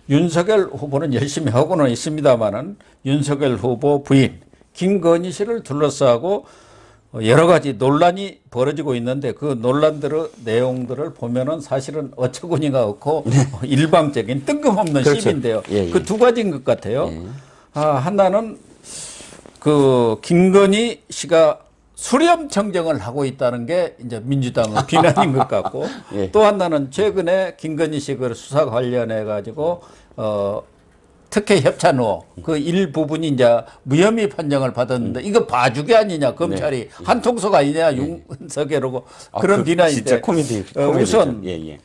윤석열 후보는 열심히 하고는 있습니다만은 윤석열 후보 부인 김건희 씨를 둘러싸고 여러 가지 논란이 벌어지고 있는데 그 논란들의 내용들을 보면은 사실은 어처구니가 없고 일방적인 뜬금없는 그렇죠. 시비인데요. 예, 예. 그 두 가지인 것 같아요. 예. 하나는 그 김건희 씨가 수렴 청정을 하고 있다는 게 이제 민주당의 비난인 것 같고 예. 또 하나는 최근에 김건희 씨 그 수사 관련해 가지고 특혜 협찬 의혹 그 일부분이 이제 무혐의 판정을 받았는데 이거 봐주기 아니냐 검찰이 한통속 아니냐 윤석열하고 그런 비난인데 진짜 코미디 우선 예.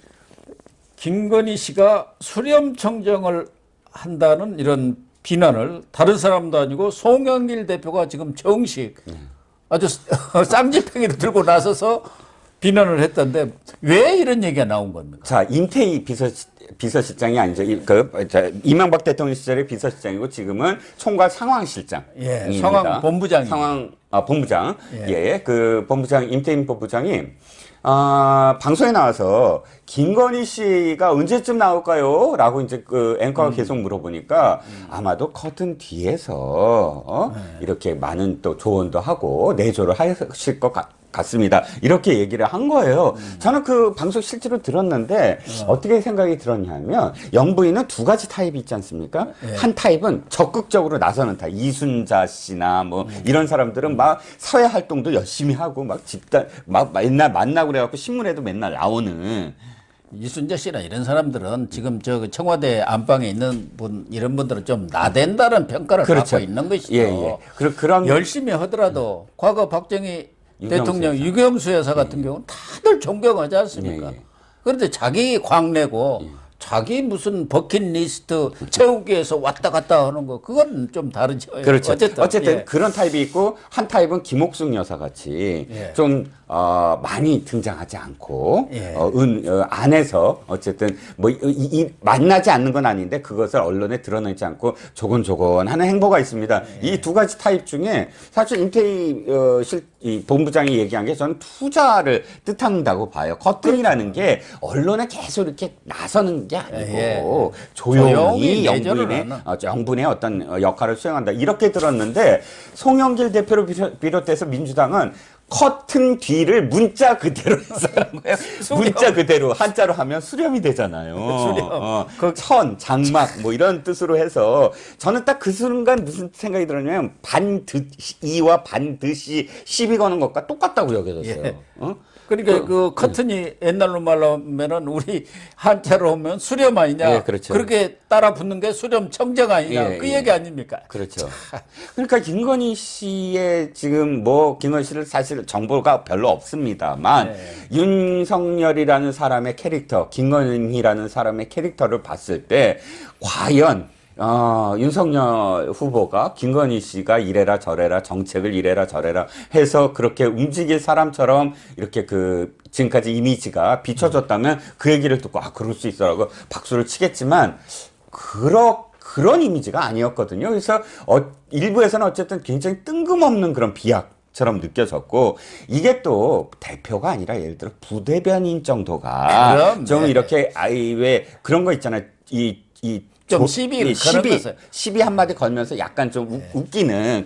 김건희 씨가 수렴 청정을 한다는 이런 비난을 다른 사람도 아니고 송영길 대표가 지금 정식 아주 쌍지팽이를 들고 나서서 비난을 했던데 왜 이런 얘기가 나온 겁니까? 자, 임태희 비서실장이 아니죠. 이명박 대통령 시절의 비서실장이고 지금은 총괄 상황실장. 예, 상황 본부장이. 본부장. 예. 그 본부장, 임태희 본부장이, 방송에 나와서 김건희 씨가 언제쯤 나올까요? 라고 이제 그 앵커가 계속 물어보니까 아마도 커튼 뒤에서 이렇게 많은 또 조언도 하고 내조를 하실 것 같습니다. 이렇게 얘기를 한 거예요. 저는 그 방송 실제로 들었는데 어떻게 생각이 들었냐면 영부인은 두 가지 타입이 있지 않습니까? 한 타입은 적극적으로 나서는 타입. 이순자 씨나 뭐 이런 사람들은 막 사회 활동도 열심히 하고 막 집단 막 맨날 만나고 그래갖고 신문에도 맨날 나오는 이순재 씨나 이런 사람들은 지금 저 청와대 안방에 있는 분 이런 분들은 좀 나댄다는 평가를 그렇죠. 받고 있는 것이죠. 예. 그런 열심히 하더라도 과거 박정희 대통령 유경수 여사 같은 경우는 다들 존경하지 않습니까? 그런데 자기 광내고 자기 무슨 버킷리스트 채우기 위해서 왔다 갔다 하는 거 그건 좀 다르죠. 그렇죠. 어쨌든 예. 그런 타입이 있고 한 타입은 김옥숙 여사 같이 좀 많이 등장하지 않고 안에서 어쨌든 뭐 만나지 않는 건 아닌데 그것을 언론에 드러내지 않고 조곤조곤 하는 행보가 있습니다. 이 두 가지 타입 중에 사실 임태희 이 본부장이 얘기한 게 저는 투자를 뜻한다고 봐요. 커튼이라는 게 언론에 계속 이렇게 나서는 게 아니고 조용히 영부인의 어떤 역할을 수행한다. 이렇게 들었는데 송영길 대표를 비롯해서 민주당은 커튼 뒤를 문자 그대로 해석한 거예요. 문자 그대로 한자로 하면 수렴이 되잖아요. 천, 장막 뭐 이런 뜻으로 해서 저는 딱 그 순간 무슨 생각이 들었냐면 반드이와 반드시 시비 거는 것과 똑같다고 여겨졌어요. 그러니까 그 커튼이 옛날로 말하면은 우리 한자로 하면 수렴 아니냐. 그렇죠. 그렇게 따라 붙는 게 수렴 청정 아니냐. 그 얘기 아닙니까? 그렇죠. 그러니까 김건희 씨의 지금 뭐 김건희 씨를 사실 정보가 별로 없습니다만 윤석열이라는 사람의 캐릭터, 김건희라는 사람의 캐릭터를 봤을 때 과연 윤석열 후보가 김건희 씨가 이래라 저래라 정책을 이래라 저래라 해서 그렇게 움직일 사람처럼 이렇게 그 지금까지 이미지가 비춰졌다면 그 얘기를 듣고 그럴 수 있어라고 박수를 치겠지만 그런 이미지가 아니었거든요. 그래서 일부에서는 어쨌든 굉장히 뜬금없는 그런 비약처럼 느껴졌고 이게 또 대표가 아니라 예를 들어 부대변인 정도가 좀 이렇게 왜 그런 거 있잖아요. 좀 시비 한마디 걸면서 약간 좀 웃기는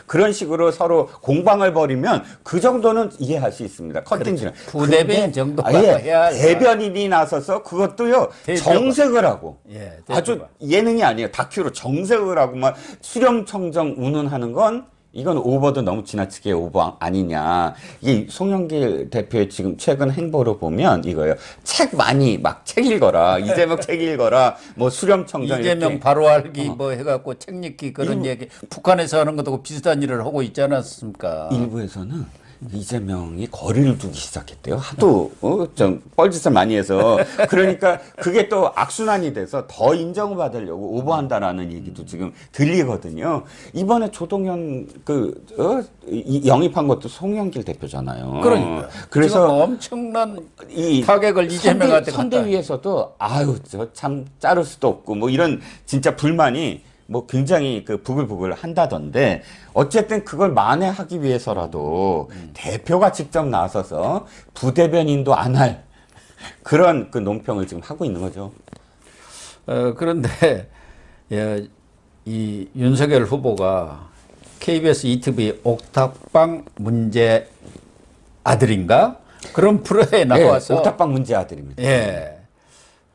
그런 식으로 서로 공방을 벌이면 그 정도는 이해할 수 있습니다. 컨텐츠는. 그렇죠. 부대변인 정도가 해야 대변인이 나서서 그것도요 정색을 하고 대표가. 아주 예능이 아니에요. 다큐로 정색을 하고 막 수렴청정 운운하는 건 이건 오버도 너무 지나치게 오버 아니냐. 이게 송영길 대표의 지금 최근 행보를 보면 이거예요. 책 많이 책 읽어라. 이재명 책 읽어라. 뭐 수렴청정 이재명 이렇게. 바로 알기 뭐 해갖고 책 읽기 그런 얘기 북한에서 하는 것하고 비슷한 일을 하고 있지 않았습니까? 일부에서는 이재명이 거리를 두기 시작했대요. 하도 좀 뻘짓을 많이 해서 그러니까 그게 또 악순환이 돼서 더 인정을 받으려고 오버한다라는 얘기도 지금 들리거든요. 이번에 조동현 영입한 것도 송영길 대표잖아요. 그러니까 그래서 엄청난 타격을 이재명한테 선대위에서도 저 참 자를 수도 없고 뭐 이런 진짜 불만이 뭐 굉장히 부글부글 한다던데 어쨌든 그걸 만회하기 위해서라도 대표가 직접 나서서 부대변인도 안 할 그런 논평을 지금 하고 있는 거죠. 그런데 예, 이 윤석열 후보가 KBS ETV 옥탑방 문제 아들인가? 그런 프로에 나와서. 네, 옥탑방 문제 아들입니다. 예.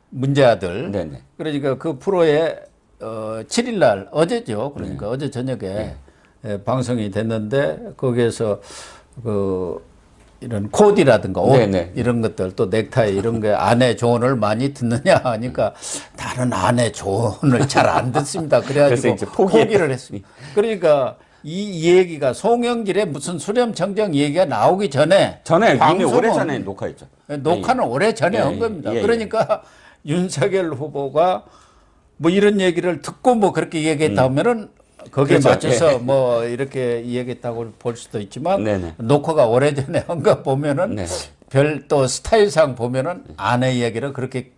문제 아들. 네네. 그러니까 그 프로에 7일 날 어제죠. 그러니까 어제 저녁에 예, 방송이 됐는데 거기에서 그 이런 코디라든가 옷 네네. 이런 것들 또 넥타이 이런 게 아내 조언을 많이 듣느냐 하니까 나는 아내 조언을 잘 안 듣습니다. 그래서 그래가지고 이제 포기를 했습니다. 그러니까 이 얘기가 송영길의 무슨 수렴청정 얘기가 나오기 전에 이미 오래전에 녹화했죠. 녹화는 오래 전에 한 겁니다. 그러니까 윤석열 후보가 뭐 이런 얘기를 듣고 뭐 그렇게 얘기했다 하면은 거기에 그렇죠. 맞춰서 뭐 이렇게 얘기했다고 볼 수도 있지만 네네. 녹화가 오래전에 한 거 보면은 네. 별 또 스타일상 보면은 아내 얘기를 그렇게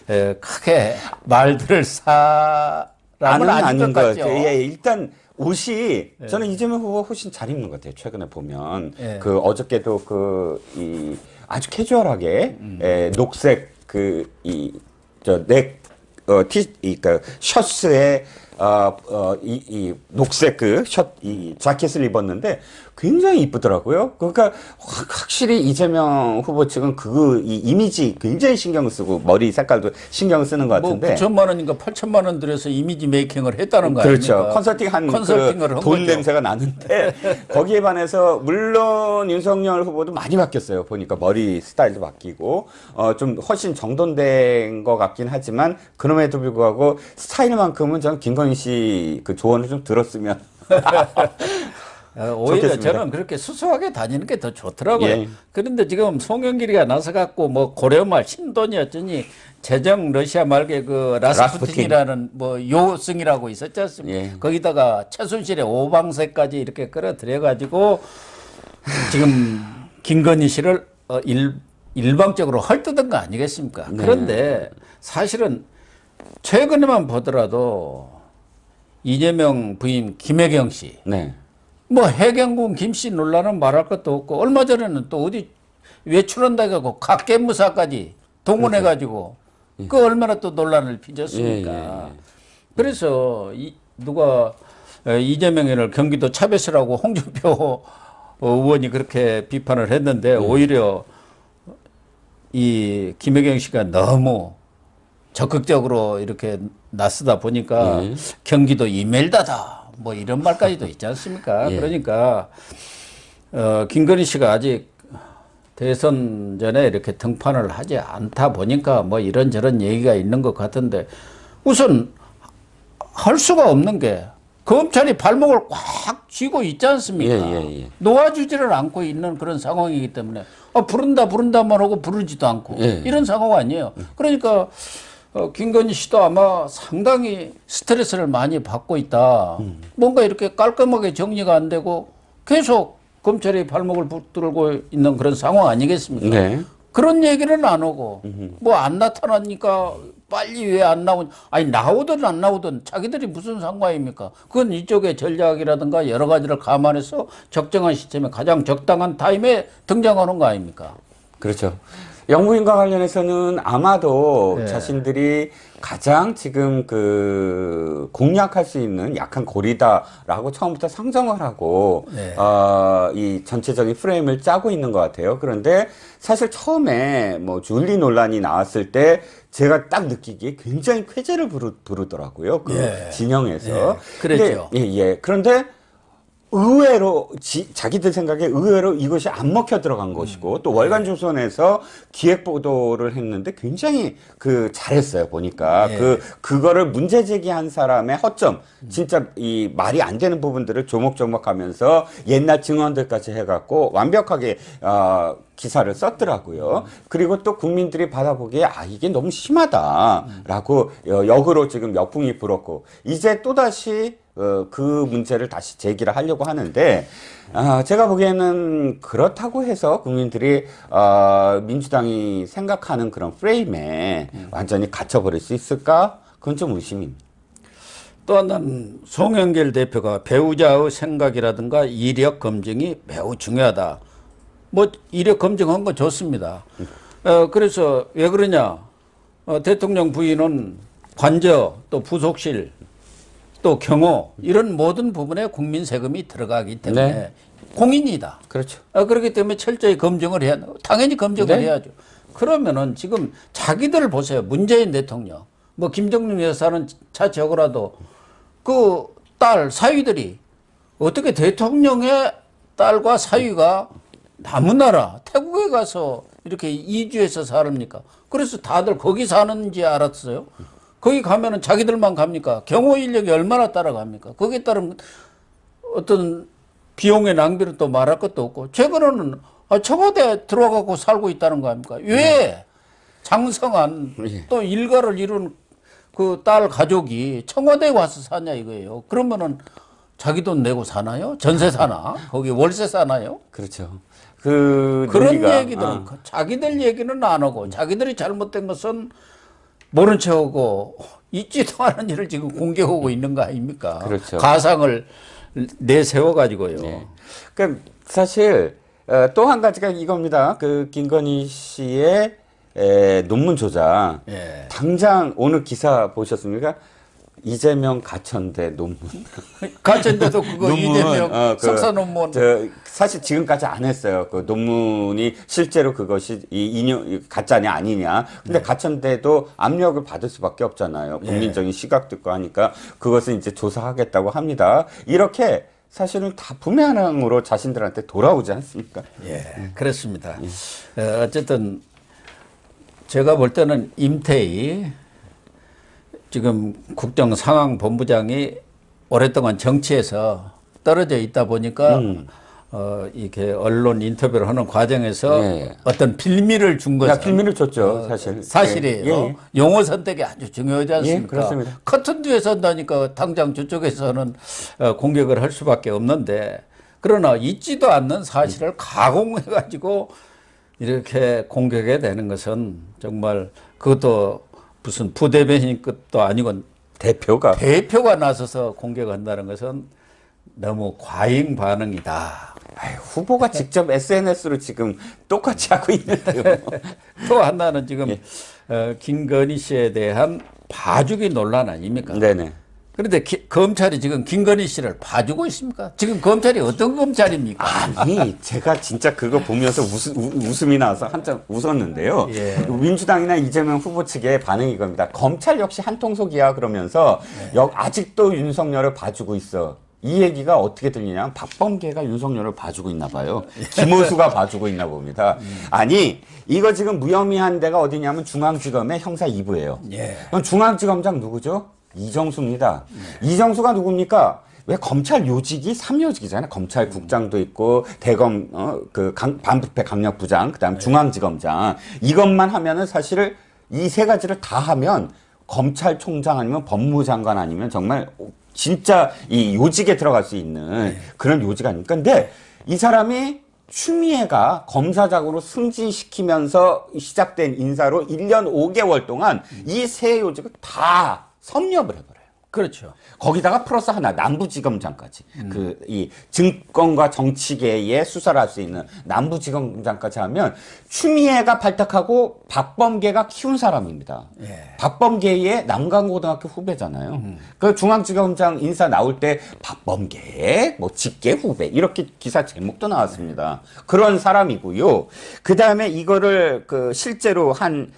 크게 말들을 사람은 아닌 것 같죠. 예, 일단 옷이 저는 이재명 후보가 훨씬 잘 입는 것 같아요. 최근에 보면 그 어저께도 그 이 아주 캐주얼하게 녹색 그 셔츠에 이 녹색 그 이 자켓을 입었는데 굉장히 이쁘더라고요. 그러니까 확실히 이재명 후보 측은 이 이미지 굉장히 신경 쓰고 머리 색깔도 신경 쓰는 것 같은데. 뭐 9천만 원인가 8천만 원 들여서 이미지 메이킹을 했다는 거 그렇죠. 아닙니까? 컨설팅을 그 돈 냄새가 나는데 거기에 반해서 물론 윤석열 후보도 많이 바뀌었어요. 보니까 머리 스타일도 바뀌고 좀 훨씬 정돈된 것 같긴 하지만 그럼에도 불구하고 스타일만큼은 전 김건희 씨 그 조언을 좀 들었으면 오히려 좋겠습니다. 저는 그렇게 수수하게 다니는 게 더 좋더라고요. 예. 그런데 지금 송영길이가 나서 갖고 뭐 고려말 신돈이 어쩌니 제정 러시아 말게 그 라스푸틴이라는 뭐 요승이라고 있었지 않습니까? 예. 거기다가 최순실의 오방세까지 이렇게 끌어들여 가지고 지금 김건희 씨를 일방적으로 헐뜯은 거 아니겠습니까? 네. 그런데 사실은 최근에만 보더라도 이재명 부인 김혜경 씨, 네. 뭐 해경군 김씨 논란은 말할 것도 없고 얼마 전에는 또 어디 외출한다 해가지고 각계무사까지 동원해가지고 그 얼마나 또 논란을 빚었습니까? 그래서 누가 이재명을 경기도 차별시라고 홍준표 의원이 그렇게 비판을 했는데 오히려 이 김혜경 씨가 너무 적극적으로 이렇게 나서다 보니까 경기도 이멜다다 뭐 이런 말까지도 있지 않습니까? 그러니까 김건희 씨가 아직 대선 전에 이렇게 등판을 하지 않다 보니까 뭐 이런저런 얘기가 있는 것 같은데 우선 할 수가 없는 게 검찰이 발목을 꽉 쥐고 있지 않습니까? 놓아주지를 않고 있는 그런 상황이기 때문에 부른다만 하고 부르지도 않고 이런 상황 아니에요. 그러니까 김건희 씨도 아마 상당히 스트레스를 많이 받고 있다. 뭔가 이렇게 깔끔하게 정리가 안 되고 계속 검찰이 발목을 붙들고 있는 그런 상황 아니겠습니까? 네. 그런 얘기는 안 오고 뭐 안 나타나니까 빨리 왜 안 나오냐. 아니 나오든 안 나오든 자기들이 무슨 상관입니까? 그건 이쪽의 전략이라든가 여러 가지를 감안해서 적정한 시점에 가장 적당한 타임에 등장하는 거 아닙니까? 그렇죠. 영부인과 관련해서는 아마도 자신들이 가장 지금 그 공략할 수 있는 약한 고리다라고 처음부터 상정을 하고 이 전체적인 프레임을 짜고 있는 것 같아요. 그런데 사실 처음에 뭐 줄리 논란이 나왔을 때 제가 딱 느끼기에 굉장히 쾌재를 부르더라고요. 그 진영에서. 그랬죠. 그런데 의외로 자기들 생각에 의외로 이것이 안 먹혀 들어간 것이고 또 월간조선에서 기획 보도를 했는데 굉장히 잘했어요. 보니까 그거를 문제 제기한 사람의 허점 진짜 이 말이 안 되는 부분들을 조목조목하면서 옛날 증언들까지 해갖고 완벽하게 기사를 썼더라고요. 그리고 또 국민들이 받아보기에 이게 너무 심하다라고 역으로 지금 역풍이 불었고 이제 또다시 그 문제를 다시 제기를 하려고 하는데 제가 보기에는 그렇다고 해서 국민들이 민주당이 생각하는 그런 프레임에 완전히 갇혀버릴 수 있을까? 그건 좀 의심입니다. 또 하나는 송영길 대표가 배우자의 생각이라든가 이력 검증이 매우 중요하다. 뭐 이력 검증한 거 좋습니다. 그래서 왜 그러냐? 대통령 부인은 관저 또 부속실 또 경호 이런 모든 부분에 국민 세금이 들어가기 때문에 네. 공인이다. 그렇죠. 그렇기 때문에 철저히 검증을 해야 당연히 검증을 네. 해야죠. 그러면은 지금 자기들 보세요. 문재인 대통령 뭐 김정민 여사는 차치하고라도 그 딸 사위들이 어떻게 대통령의 딸과 사위가 남은나라 태국에 가서 이렇게 이주해서 살합니까? 그래서 다들 거기 사는지 알았어요. 거기 가면은 자기들만 갑니까? 경호 인력이 얼마나 따라갑니까? 거기에 따른 어떤 비용의 낭비는 또 말할 것도 없고 최근에는 청와대 들어가고 살고 있다는 거 아닙니까? 왜 장성한 예. 또 일가를 이룬 그 딸 가족이 청와대에 와서 사냐 이거예요. 그러면은 자기 돈 내고 사나요? 전세 사나? 거기 월세 사나요? 그렇죠. 그 그런 논리가, 얘기들은 자기들 얘기는 안 하고 자기들이 잘못된 것은 모른 척하고 있지도 않은 일을 지금 공개하고 있는 거 아닙니까? 그렇죠. 가상을 내세워 가지고요. 네. 그러니까 사실 또 한 가지가 이겁니다. 그 김건희 씨의 논문 조작. 예. 당장 오늘 기사 보셨습니까? 이재명 가천대 논문. 가천대도 그거 이재명 석사 논문. 사실 지금까지 안 했어요. 그 논문이 실제로 그것이 인용 가짜냐 아니냐. 근데 가천대도 압력을 받을 수밖에 없잖아요. 국민적인 시각도 있고 하니까 그것을 이제 조사하겠다고 합니다. 이렇게 사실은 다 부메랑으로 자신들한테 돌아오지 않습니까? 예, 그렇습니다. 어쨌든 제가 볼 때는 임태희 지금 국정상황본부장이 오랫동안 정치에서 떨어져 있다 보니까 이렇게 언론 인터뷰를 하는 과정에서 예. 어떤 빌미를 준 것은 빌미를 줬죠, 사실. 사실이에요. 예, 예. 용어 선택이 아주 중요하지 않습니까? 예, 그렇습니다. 커튼 뒤에 선다니까 당장 저쪽에서는 공격을 할 수밖에 없는데 그러나 있지도 않는 사실을 가공해가지고 이렇게 공격해야 되는 것은 정말 그것도 무슨 부대변인 것도 아니고 대표가 나서서 공격한다는 것은 너무 과잉 반응이다. 아유, 후보가 직접 SNS로 지금 똑같이 하고 있는데요. 또 하나는 지금 김건희 씨에 대한 봐주기 논란 아닙니까? 네네. 그런데 검찰이 지금 김건희 씨를 봐주고 있습니까? 지금 검찰이 어떤 검찰입니까? 아니, 제가 진짜 그거 보면서 웃음이 나와서 한참 웃었는데요. 예. 민주당이나 이재명 후보 측의 반응이 이겁니다. 검찰 역시 한통속이야 그러면서 아직도 윤석열을 봐주고 있어. 이 얘기가 어떻게 들리냐면 박범계가 윤석열을 봐주고 있나 봐요. 김호수가 봐주고 있나 봅니다. 아니, 이거 지금 무혐의한 데가 어디냐면 중앙지검의 형사 2부예요. 예. 그럼 중앙지검장 누구죠? 이정수입니다. 이정수가 누굽니까? 왜 검찰 요직이 3요직이잖아요. 검찰국장도 있고 대검 반부패 강력부장, 그다음 중앙지검장. 이것만 하면은 사실 이 세 가지를 다 하면 검찰총장 아니면 법무장관 아니면 정말 진짜 이 요직에 들어갈 수 있는 그런 요직 아닙니까? 근데 이 사람이 추미애가 검사장으로 승진시키면서 시작된 인사로 1년 5개월 동안 이 세 요직을 다 섭렵을 해버려요. 그렇죠. 거기다가 플러스 하나 남부지검장까지 이 증권과 정치계의 수사를 할 수 있는 남부지검장까지 하면 추미애가 발탁하고 박범계가 키운 사람입니다. 예. 박범계의 남강고등학교 후배잖아요. 그 중앙지검장 인사 나올 때 박범계의 뭐 직계 후배 이렇게 기사 제목도 나왔습니다. 그런 사람이고요. 그 다음에 이거를 그 실제로 한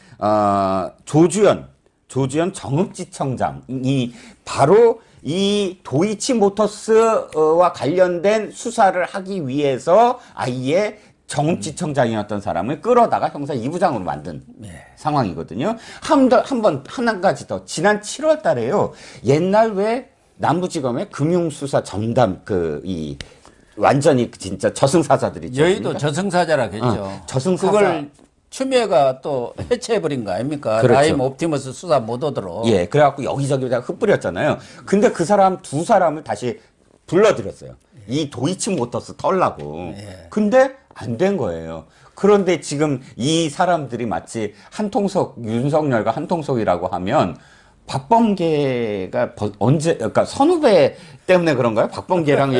조주연 정읍지청장이 바로 이 도이치모터스와 관련된 수사를 하기 위해서 아예 정읍지청장이었던 사람을 끌어다가 형사 2부장으로 만든 상황이거든요. 한 가지 더. 지난 7월 달에요. 옛날 왜 남부지검의 금융수사 전담 완전히 진짜 저승사자들 있죠. 여의도 저승사자라 했죠. 저승사자. 그걸 추미애가 또 해체해버린 거 아닙니까? 그렇죠. 라임 옵티머스 수사 못 오도록. 예, 그래갖고 여기저기다가 흩뿌렸잖아요. 근데 그 사람 두 사람을 다시 불러들였어요. 이 도이치모터스 털라고. 근데 안 된 거예요. 그런데 지금 이 사람들이 마치 윤석열과 한통속이라고 하면 박범계가 그러니까 선후배 때문에 그런가요? 박범계랑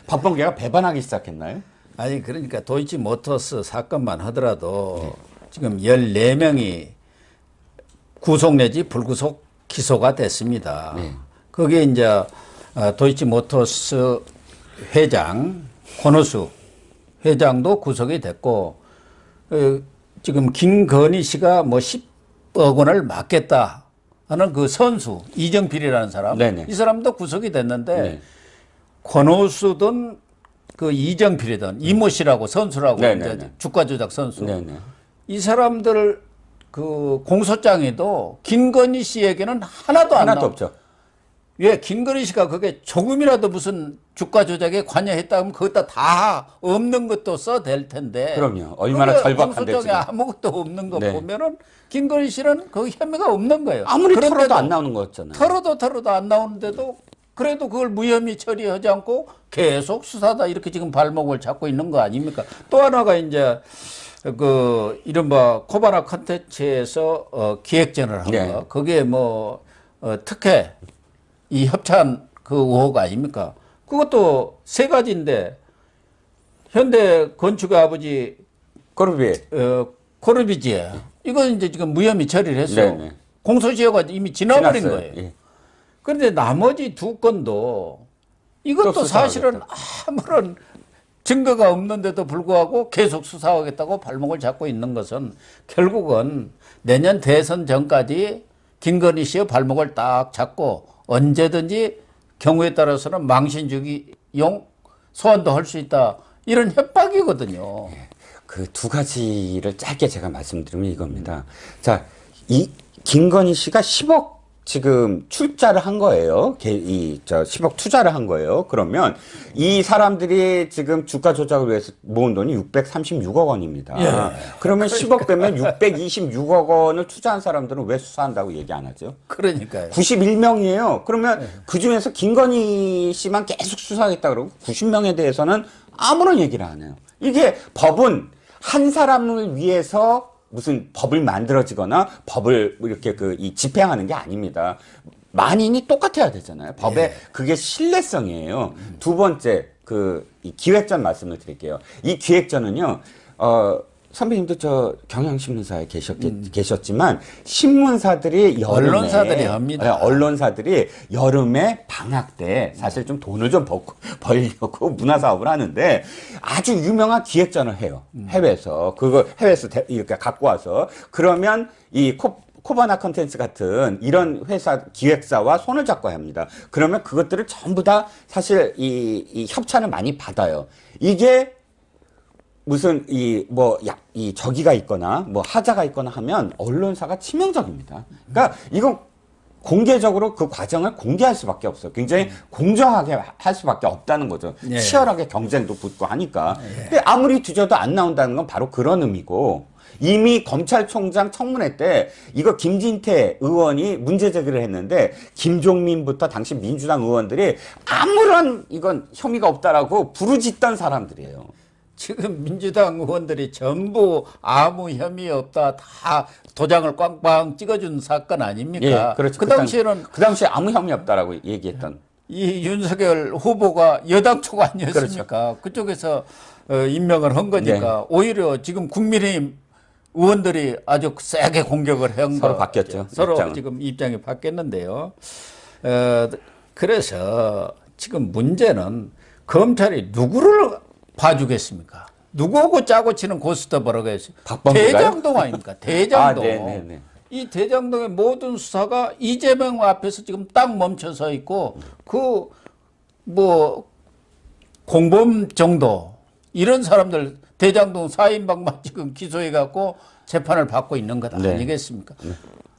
박범계가 배반하기 시작했나요? 아니 그러니까 도이치모터스 사건만 하더라도 지금 14명이 구속 내지 불구속 기소가 됐습니다. 거기에 이제 도이치모터스 회장 권오수 회장도 구속이 됐고 지금 김건희 씨가 뭐 10억 원을 맞겠다 하는 그 선수 이정필이라는 사람 네네. 이 사람도 구속이 됐는데 네. 권오수든 그 이정필이든 이모 씨라고 선수라고 네네네. 이제 주가 조작 선수 네네. 이 사람들 그 공소장에도 김건희 씨에게는 하나도 안 하나도 나와. 없죠. 왜 김건희 씨가 그게 조금이라도 무슨 주가 조작에 관여했다 하면 그것도 다 없는 것도 써댈 텐데. 그럼요. 얼마나 그게 절박한데 공소장에 지금. 아무것도 없는 거 네. 보면은 김건희 씨는 그 혐의가 없는 거예요. 아무리 그런데도 털어도 안 나오는 거였잖아요. 털어도 안 나오는데도 그래도 그걸 무혐의 처리하지 않고 계속 수사다 이렇게 지금 발목을 잡고 있는 거 아닙니까? 또 하나가 이제 그 이른바 코바나 컨텐츠에서 기획전을 한 네. 거. 그게 뭐 특혜 이 협찬 그 의혹 아닙니까? 그것도 세 가지인데 현대 건축의 아버지 코르비에. 코르비지에 이건 이제 지금 무혐의 처리를 했어요. 네네. 공소시효가 이미 지나버린 지났어요. 거예요. 예. 그런데 나머지 두 건도 이것도 또 사실은 아무런 증거가 없는데도 불구하고 계속 수사하겠다고 발목을 잡고 있는 것은 결국은 내년 대선 전까지 김건희 씨의 발목을 딱 잡고 언제든지 경우에 따라서는 망신주기용 소환도 할 수 있다. 이런 협박이거든요. 그 두 가지를 짧게 제가 말씀드리면 이겁니다. 자, 이 김건희 씨가 10억 지금 출자를 한 거예요. 10억 투자를 한 거예요. 그러면 이 사람들이 지금 주가 조작을 위해서 모은 돈이 636억 원입니다. 예. 그러면 10억 빼면 626억 원을 투자한 사람들은 왜 수사한다고 얘기 안 하죠? 그러니까요. 91명이에요. 그러면 그 중에서 김건희 씨만 계속 수사하겠다 그러고 90명에 대해서는 아무런 얘기를 안 해요. 이게 법은 한 사람을 위해서 무슨 법을 만들어지거나 법을 이렇게 이 집행하는 게 아닙니다. 만인이 똑같아야 되잖아요. 법에 그게 신뢰성이에요. 두 번째 이 기획전 말씀을 드릴게요. 이 기획전은요. 선배님도 저 경향신문사에 계셨지만 신문사들이 여름에 언론사들이 합니다. 언론사들이 여름에 방학 때 사실 좀 돈을 좀 벌려고 문화 사업을 하는데 아주 유명한 기획전을 해요. 해외에서 그거 해외에서 이렇게 갖고 와서 그러면 이 코바나 컨텐츠 같은 이런 회사 기획사와 손을 잡고 합니다. 그러면 그것들을 전부 다 사실 이 협찬을 많이 받아요. 이게 무슨 이 저기가 있거나 뭐 하자가 있거나 하면 언론사가 치명적입니다. 그러니까 이건 공개적으로 그 과정을 공개할 수밖에 없어요. 굉장히 공정하게 할 수밖에 없다는 거죠. 예. 치열하게 경쟁도 붙고 하니까. 근데 아무리 뒤져도 안 나온다는 건 바로 그런 의미고 이미 검찰총장 청문회 때 이거 김진태 의원이 문제 제기를 했는데 김종민부터 당시 민주당 의원들이 아무런 이건 혐의가 없다라고 부르짖던 사람들이에요. 지금 민주당 의원들이 전부 아무 혐의 없다 다 도장을 꽝꽝 찍어준 사건 아닙니까? 예, 그렇죠. 그 당시에는 그 당시에 아무 혐의 없다라고 얘기했던. 이 윤석열 후보가 여당 쪽 아니었습니까? 그쪽에서 임명을 한 거니까 네. 오히려 지금 국민의힘 의원들이 아주 세게 공격을 한 서로 거 바뀌었죠. 서로 입장은. 지금 입장이 바뀌었는데요. 그래서 지금 문제는 검찰이 누구를 봐주겠습니까? 누구하고 짜고 치는 고스톱으로 했어요. 박범계가요? 대장동 아닙니까? 대장동. 네네네. 이 대장동의 모든 수사가 이재명 앞에서 지금 딱 멈춰서 있고 그 뭐 공범 정도 이런 사람들 대장동 4인방만 지금 기소해 갖고 재판을 받고 있는 것 네. 아니겠습니까?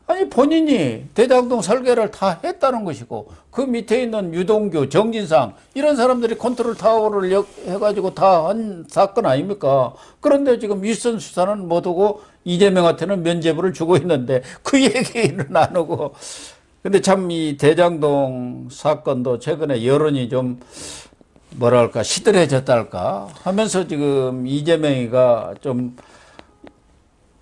아니 본인이 대장동 설계를 다 했다는 것이고 그 밑에 있는 유동규, 정진상 이런 사람들이 컨트롤 타워를 해가지고 다 한 사건 아닙니까? 그런데 지금 윗선 수사는 못하고 이재명한테는 면죄부를 주고 있는데 그 얘기는 안 하고 근데 참 이 대장동 사건도 최근에 여론이 좀 뭐랄까 시들해졌달까 하면서 지금 이재명이가 좀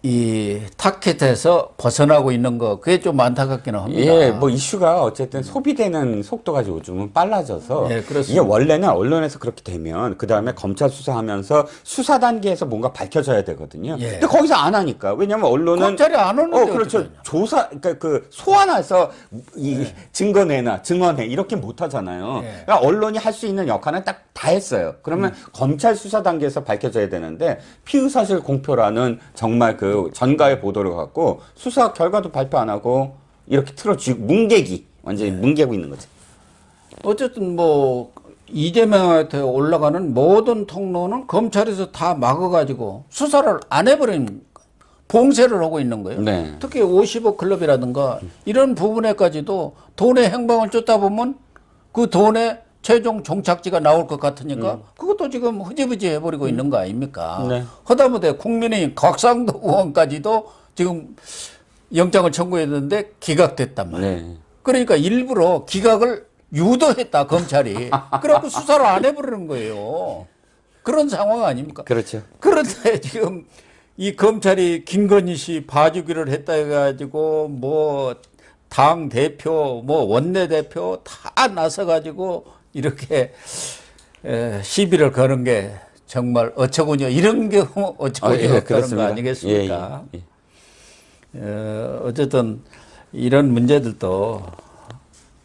이 타켓에서 벗어나고 있는 거 그게 좀 안타깝기는 합니다. 예, 뭐 이슈가 어쨌든 소비되는 속도가 요즘은 빨라져서 예, 그렇습니다. 이게 원래는 언론에서 그렇게 되면 그 다음에 검찰 수사하면서 수사 단계에서 뭔가 밝혀져야 되거든요. 예. 근데 거기서 안 하니까 왜냐면 언론은 검찰이 안 오는데 그렇죠. 어떡하냐. 조사 그러니까 그 소환해서 이 증거내나 증언해 이렇게 못 하잖아요. 예. 그러니까 언론이 할 수 있는 역할은 딱 다 했어요. 그러면 검찰 수사 단계에서 밝혀져야 되는데 피의사실 공표라는 정말 그 전가의 보도를 갖고 수사 결과도 발표 안 하고 이렇게 틀어쥐고 뭉개기 완전히 뭉개고 있는 거죠. 어쨌든 뭐 이재명한테 올라가는 모든 통로는 검찰에서 다 막아가지고 수사를 안 해버린 봉쇄를 하고 있는 거예요. 네. 특히 50억 클럽이라든가 이런 부분에까지도 돈의 행방을 쫓다 보면 그 돈의 최종 종착지가 나올 것 같으니까 그것도 지금 흐지부지 해버리고 있는 거 아닙니까? 네. 하다못해 국민의힘 곽상도 의원까지도 지금 영장을 청구했는데 기각됐단 말이에요. 네. 그러니까 일부러 기각을 유도했다 검찰이. 그래갖고 수사를 안 해버리는 거예요. 그런 상황 아닙니까? 그렇죠. 그런데 지금 이 검찰이 김건희 씨 봐주기를 했다 해가지고 뭐 당 대표 뭐 원내 대표 다 나서가지고 이렇게 시비를 거는 게 정말 어처구니 이런 경우 어처구니 없다는 거 그렇습니다. 아니겠습니까? 예, 예. 어쨌든 이런 문제들도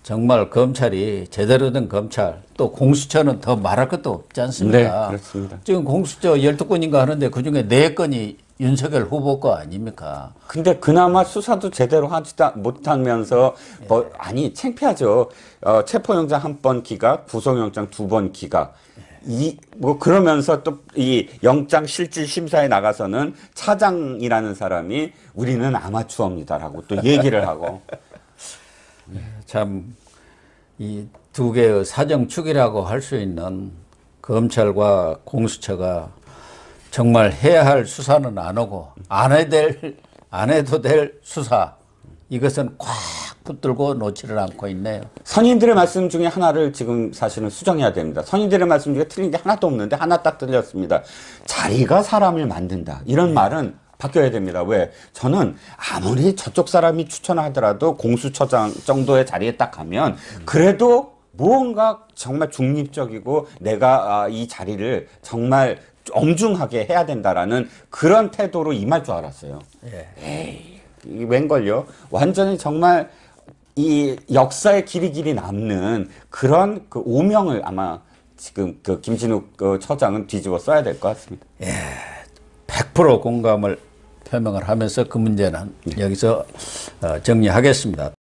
정말 검찰이 제대로 된 검찰 또 공수처는 더 말할 것도 없지 않습니까? 네, 그렇습니다. 지금 공수처 12건인가 하는데 그중에 4건이 윤석열 후보 거 아닙니까? 근데 그나마 수사도 제대로 하지 못하면서 뭐 아니 창피하죠. 체포영장 1번 기각, 구속영장 2번 기각. 뭐 그러면서 또 이 영장 실질 심사에 나가서는 차장이라는 사람이 우리는 아마추어입니다라고 또 얘기를 하고. 참 이 두 개의 사정축이라고 할 수 있는 검찰과 공수처가 정말 해야 할 수사는 안 하고 안 해도 될 수사 이것은 꽉 붙들고 놓지를 않고 있네요. 선임들의 말씀 중에 하나를 지금 사실은 수정해야 됩니다. 선임들의 말씀 중에 틀린 게 하나도 없는데 하나 딱 틀렸습니다. 자리가 사람을 만든다. 이런 말은 바뀌어야 됩니다. 왜? 저는 아무리 저쪽 사람이 추천하더라도 공수처장 정도의 자리에 딱 가면 그래도 무언가 정말 중립적이고 내가 이 자리를 정말 엄중하게 해야 된다라는 그런 태도로 임할 줄 알았어요. 에이, 이게 웬걸요? 완전히 정말 이 역사의 길이 남는 그런 그 오명을 아마 지금 그 김진욱 그 처장은 뒤집어 써야 될 것 같습니다. 100% 공감을 표명을 하면서 그 문제는 여기서 정리하겠습니다.